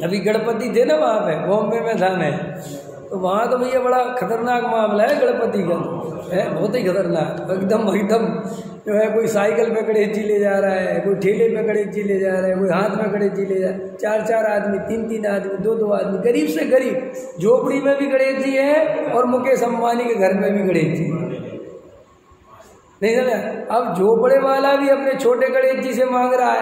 अभी गणपति थे ना वहाँ पे, बॉम्बे में था मैं, तो वहाँ तो भैया बड़ा खतरनाक मामला है गणपति का, है बहुत ही खतरनाक। एकदम जो है, कोई साइकिल पे गणेश ले जा रहा है, कोई ठेले पे गणेश ले जा रहा है, कोई हाथ में गणेश ले जा रहा है, 4-4 आदमी, 3-3 आदमी, 2-2 आदमी, गरीब से गरीब, झोपड़ी में भी गणेश जी है और मुकेश अंबानी के घर में भी गणेश जी नहीं समझा। अब झोपड़े वाला भी अपने छोटे गणेश जी से मांग रहा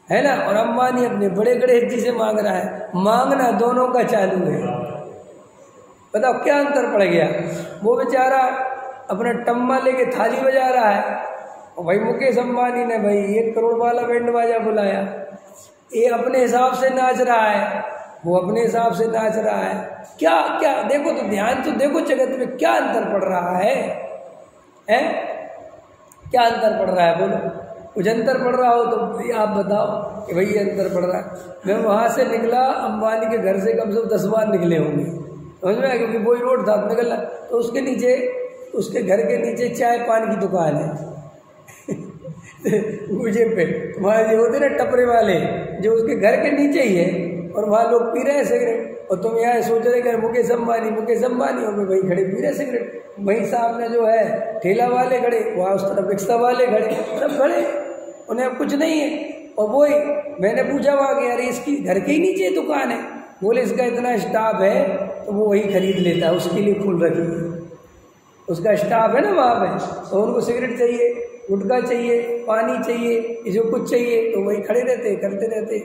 है ना, और अंबानी अपने बड़े गणेश जी से मांग रहा है। मांगना दोनों का चालू है। बताओ क्या अंतर पड़ गया। वो बेचारा अपना टम्मा लेके थाली बजा रहा है, और भाई मुकेश अंबानी ने भाई 1 करोड़ वाला बैंड बाजा बुलाया, ये अपने हिसाब से नाच रहा है, वो अपने हिसाब से नाच रहा है। क्या क्या देखो तो, ध्यान तो देखो जगत में क्या अंतर पड़ रहा है, क्या अंतर पड़ रहा है बोलो। कुछ अंतर पड़ रहा हो तो आप बताओ कि भाई ये अंतर पड़ रहा है। मैं वहाँ से निकला, अंबानी के घर से कम से कम 10 बार निकले होंगे, समझ में आया, क्योंकि वही रोड था निकलना। तो उसके नीचे, उसके घर के नीचे चाय पान की दुकान है गुजे पे तुम्हारे जो होते ना टपरे वाले, जो उसके घर के नीचे ही है, और वहाँ लोग पी रहे हैं सिगरेट, और तुम यहाँ सोच रहे कि मुकेश अंबानी और मैं वहीं खड़े पी रहे सिगरेट। वहीं सामने जो है ठेला वाले खड़े, वहाँ उस तरफ रिक्शा वाले खड़े, सब खड़े, उन्हें अब कुछ नहीं है। और वही मैंने पूछा वहाँ कि यार इसकी घर के ही नीचे दुकान है, बोले इसका इतना स्टाफ है तो वो वही खरीद लेता है, उसके लिए खुल रखी है, उसका स्टाफ है ना वहाँ पे, तो उनको सिगरेट चाहिए, गुटखा चाहिए, पानी चाहिए, जो कुछ चाहिए, तो वही खड़े रहते करते रहते।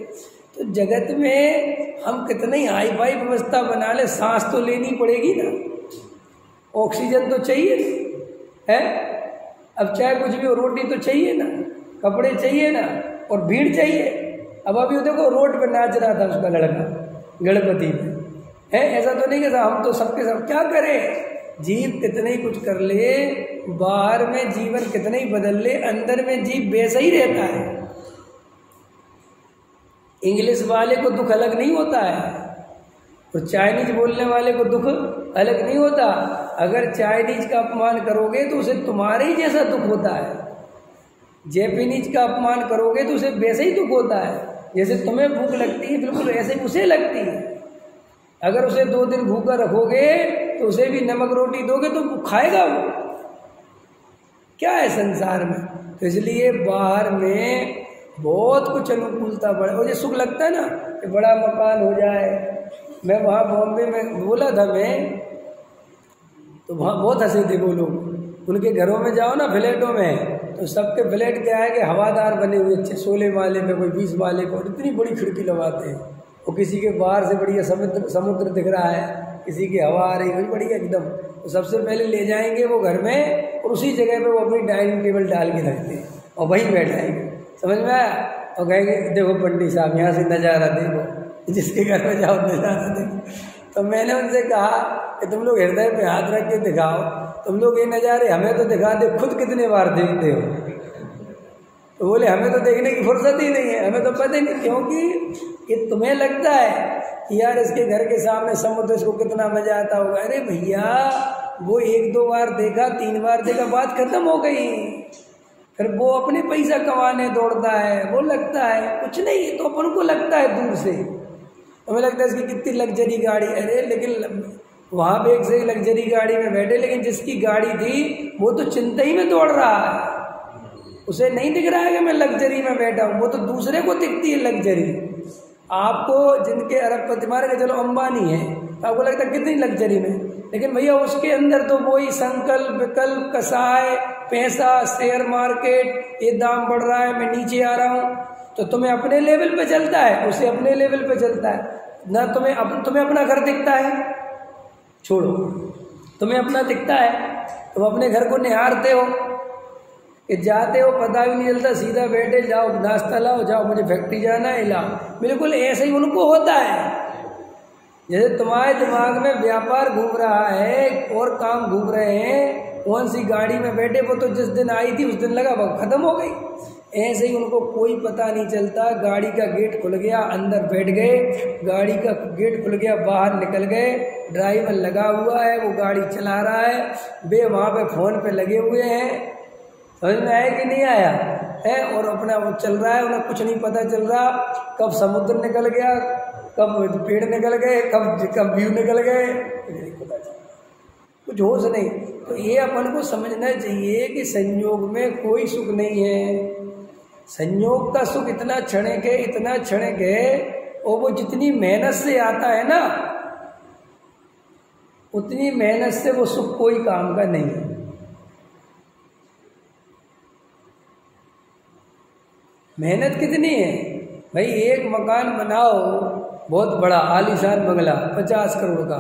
तो जगत में हम कितनी हाई फाई व्यवस्था बना ले, सांस तो लेनी पड़ेगी ना, ऑक्सीजन तो चाहिए है। अब चाहे कुछ भी हो, रोटी तो चाहिए ना, कपड़े चाहिए ना, और भीड़ चाहिए। अब अभी देखो रोड पे नाच रहा था उसका लड़का गणपति में, है ऐसा तो नहीं कि हम तो सबके सब क्या करें। जीव कितने ही कुछ कर ले, बाहर में जीवन कितने ही बदल ले, अंदर में जीव वैसा ही रहता है। इंग्लिश वाले को दुख अलग नहीं होता है, और चाइनीज बोलने वाले को दुख अलग नहीं होता। अगर चाइनीज का अपमान करोगे तो उसे तुम्हारे ही जैसा दुख होता है, जैपनीज का अपमान करोगे तो उसे वैसे ही दुख होता है। जैसे तुम्हें भूख लगती है बिल्कुल ऐसे उसे लगती है। अगर उसे 2 दिन भूखा रखोगे तो उसे भी नमक रोटी दोगे तो खाएगा वो। क्या है संसार में। तो इसलिए बाहर में बहुत कुछ अनुकूलता बढ़े, और ये सुख लगता है ना कि बड़ा मकान हो जाए। मैं वहाँ बॉम्बे में बोला था मैं, तो वहाँ बहुत हंसे थे वो लोग। उनके घरों में जाओ ना, फ्लैटों में, तो सबके फ्लैट क्या है कि हवादार बने हुए, अच्छे 16 माले पे, कोई 20 माले को, और इतनी बड़ी खिड़की लगाते हैं। और किसी के बाहर से बढ़िया समुद्र दिख रहा है, किसी की हवा आ रही है बढ़िया एकदम। तो सबसे पहले ले जाएंगे वो घर में, और उसी जगह पे वो अपनी डाइनिंग टेबल डाल के रखते हैं और वहीं बैठाएंगे, समझ में आया। और कहेंगे देखो पंडित साहब यहाँ से नज़ारा देखो, जिसके घर में जाओ नज़ारा देखो। तो मैंने उनसे कहा कि तुम लोग हृदय पे हाथ रख के दिखाओ, तुम लोग ये नज़ारे हमें तो दिखा दे, खुद कितने बार देखते हो। तो बोले हमें तो देखने की फुर्सत ही नहीं है, हमें तो पता ही नहीं। क्योंकि ये तुम्हें लगता है कि यार इसके घर के सामने समुद्र, इसको कितना मजा आता होगा। अरे भैया वो 1-2 बार देखा, 3 बार देखा, बात खत्म हो गई। फिर वो अपने पैसा कमाने दौड़ता है, वो लगता है कुछ नहीं, तो अपन को लगता है दूर से, हमें लगता है इसकी कितनी लग्जरी गाड़ी। अरे लेकिन वहाँ पे एक से लग्जरी गाड़ी में बैठे, लेकिन जिसकी गाड़ी थी वो तो चिंता ही में दौड़ रहा है। उसे नहीं दिख रहा है कि मैं लग्जरी में बैठा हूँ, वो तो दूसरे को दिखती है लग्जरी। आपको जिनके अरबपति मारे के चलो अंबानी है, तो आपको लगता है कितनी लग्जरी में, लेकिन भैया उसके अंदर तो वही संकल्प विकल्प कसाय, पैसा, शेयर मार्केट, ये दाम बढ़ रहा है, मैं नीचे आ रहा हूँ। तो तुम्हें अपने लेवल पे चलता है, उसे अपने लेवल पे चलता है ना। तुम्हें अपना घर दिखता है, छोड़ो, तुम्हें अपना दिखता है, तुम अपने घर को निहारते हो कि जाते हो, पता भी नहीं चलता, सीधा बैठे जाओ, नाश्ता लाओ, जाओ मुझे फैक्ट्री जाना है, लाओ। बिल्कुल ऐसे ही उनको होता है। जैसे तुम्हारे दिमाग में व्यापार घूम रहा है और काम घूम रहे हैं, कौन सी गाड़ी में बैठे, वो तो जिस दिन आई थी उस दिन लगा वो खत्म हो गई। ऐसे ही उनको कोई पता नहीं चलता। गाड़ी का गेट खुल गया, अंदर बैठ गए, गाड़ी का गेट खुल गया, बाहर निकल गए, ड्राइवर लगा हुआ है, वो गाड़ी चला रहा है, वे वहाँ पे फ़ोन पे लगे हुए हैं, समझ में आया कि नहीं आया है, और अपना वो चल रहा है, उन्हें कुछ नहीं पता चल रहा। कब समुद्र निकल गया, कब पेड़ निकल गए, कब व्यू निकल गए, कुछ होश नहीं। तो ये अपन को समझना चाहिए कि संयोग में कोई सुख नहीं है। संयोग का सुख इतना क्षणिक है, इतना क्षणिक है, और वो जितनी मेहनत से आता है ना, उतनी मेहनत से वो सुख कोई काम का नहीं है। मेहनत कितनी है भाई, एक मकान बनाओ बहुत बड़ा आलीशान बंगला 50 करोड़ का,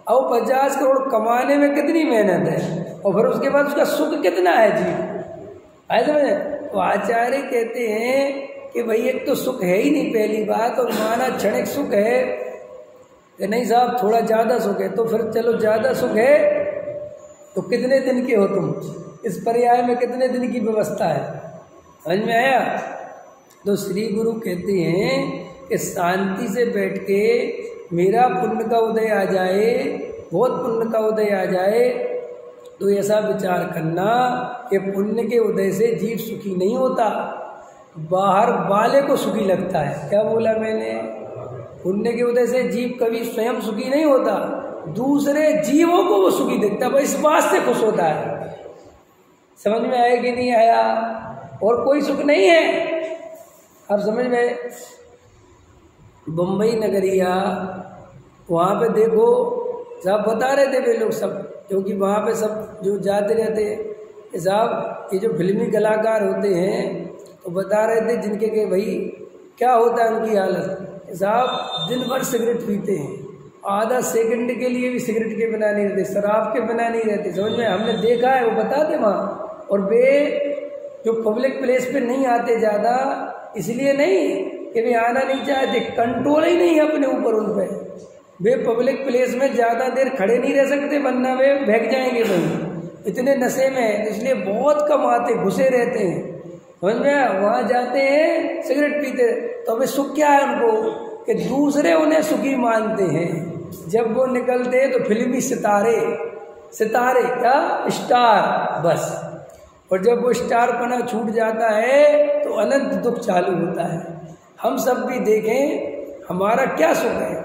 और 50 करोड़ कमाने में कितनी मेहनत है, और फिर उसके बाद उसका सुख कितना है जी, आए समझे। तो आचार्य कहते हैं कि भाई एक तो सुख है ही नहीं पहली बात, और माना क्षणिक सुख है कि नहीं साहब थोड़ा ज़्यादा सुख है, तो फिर चलो ज़्यादा सुख है तो कितने दिन के हो तुम, इस पर्याय में कितने दिन की व्यवस्था है, समझ में आया। तो श्री गुरु कहते हैं कि शांति से बैठ के मेरा पुण्य का उदय आ जाए, बहुत पुण्य का उदय आ जाए, तो ऐसा विचार करना कि पुण्य के उदय से जीव सुखी नहीं होता, बाहर वाले को सुखी लगता है। क्या बोला मैंने, पुण्य के उदय से जीव कभी स्वयं सुखी नहीं होता, दूसरे जीवों को वो सुखी दिखता है, इस बात से खुश होता है। समझ में आया कि नहीं आया, और कोई सुख नहीं है। अब समझ में, बम्बई नगरिया, वहाँ पे देखो साहब बता रहे थे वे लोग सब, क्योंकि वहाँ पे सब जो जाते रहते हैं साहब, ये जो फिल्मी कलाकार होते हैं तो बता रहे थे जिनके के भाई क्या होता है उनकी हालत, साहब दिन भर सिगरेट पीते हैं, आधा सेकंड के लिए भी सिगरेट के बिना नहीं रहते, शराब के बिना नहीं रहते, समझ में, हमने देखा है, वो बताते वहाँ। और वे जो पब्लिक प्लेस पे नहीं आते ज़्यादा, इसलिए नहीं कि वे आना नहीं चाहते, कंट्रोल ही नहीं है अपने ऊपर उन पर, वे पब्लिक प्लेस में ज़्यादा देर खड़े नहीं रह सकते, वरना वे भाग जाएंगे भाई, इतने नशे में है, इसलिए बहुत कम आते, घुसे रहते हैं, समझ में। वहाँ जाते हैं सिगरेट पीते, तो वे सुख क्या है उनको कि दूसरे उन्हें सुखी मानते हैं। जब वो निकलते हैं तो फिल्मी सितारे क्या स्टार बस, और जब वो स्टारपना छूट जाता है तो अनंत दुख चालू होता है। हम सब भी देखें हमारा क्या सुख है,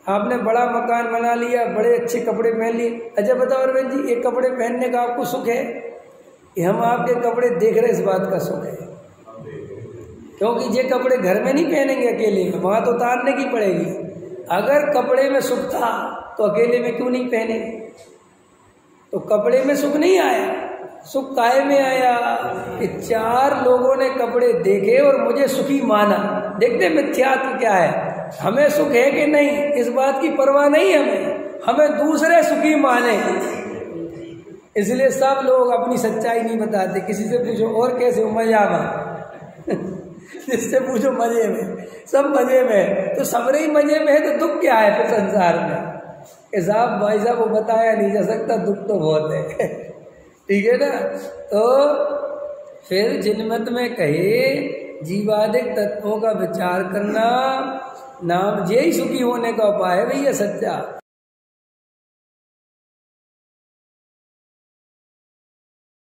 आपने बड़ा मकान बना लिया, बड़े अच्छे कपड़े पहन लिए, अच्छा बताओ अरविंद जी, एक कपड़े पहनने का आपको सुख है, कि हम आपके कपड़े देख रहे इस बात का सुख है, क्योंकि ये कपड़े घर में नहीं पहनेंगे अकेले में, वहाँ तो उतारने की पड़ेगी। अगर कपड़े में सुख था तो अकेले में क्यों नहीं पहने, तो कपड़े में सुख नहीं आया, सुख काहे में आया कि 4 लोगों ने कपड़े देखे और मुझे सुखी माना। देखते मिथ्यात्व क्या है, हमें सुख है कि नहीं इस बात की परवाह नहीं हमें दूसरे सुखी माने, इसलिए सब लोग अपनी सच्चाई नहीं बताते। किसी से पूछो और कैसे हो, मजा में जिससे पूछो मजे में, सब मजे में, तो सबरे ही मजे में है, तो दुख क्या है फिर संसार में। साहब भाई साहब वो बताया नहीं जा सकता, दुख तो बहुत है ठीक है ना। तो फिर जिनमत में कहे जीवादिक तत्वों का विचार करना नाम यही सुखी होने का उपाय है भैया सच्चा।